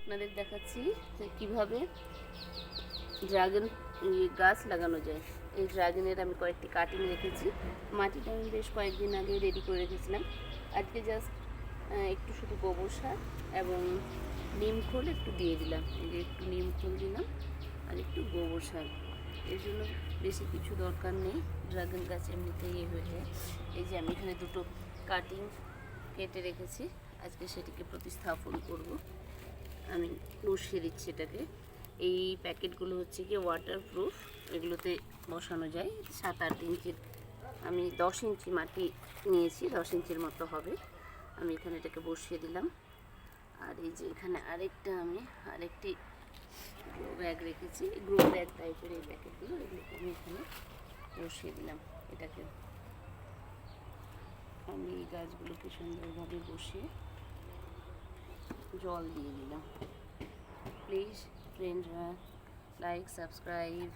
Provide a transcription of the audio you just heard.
আপনাদের দেখাচ্ছি যে কীভাবে ড্রাগন গাছ লাগানো যায়। এই ড্রাগনের আমি কয়েকটি কাটিং রেখেছি। মাটিটা আমি বেশ কয়েকদিন আগে রেডি করে রেখেছিলাম। আজকে জাস্ট একটু শুধু গোবর সার এবং নিম খোল একটু দিয়ে দিলাম। এই যে একটু নিম খোল দিলাম আর একটু গোবর সার। এর জন্য বেশি কিছু দরকার নেই, ড্রাগন গাছ এমনিতেই হয়ে যায়। এই যে আমি এখানে দুটো কাটিং কেটে রেখেছি, আজকে সেটিকে প্রতিস্থাপন করব। আমি বসিয়ে দিচ্ছি এটাকে। এই প্যাকেটগুলো হচ্ছে কি ওয়াটারপ্রুফ, এগুলোতে বসানো যায়। 7-8 ইঞ্চির, আমি 10 ইঞ্চি মাটি নিয়েছি, 10 ইঞ্চির মতো হবে। আমি এখানে এটাকে বসিয়ে দিলাম। আর এই যে এখানে আরেকটি গ্রো ব্যাগ রেখেছি, গ্রো ব্যাগ টাইপের এই প্যাকেটগুলো, এগুলোকে আমি এখানে বসিয়ে দিলাম। এটাকে আমি এই গাছগুলোকে সুন্দরভাবে বসিয়ে জল দিয়ে দিলাম। প্লিজ ফ্রেন্ডরা লাইক সাবস্ক্রাইব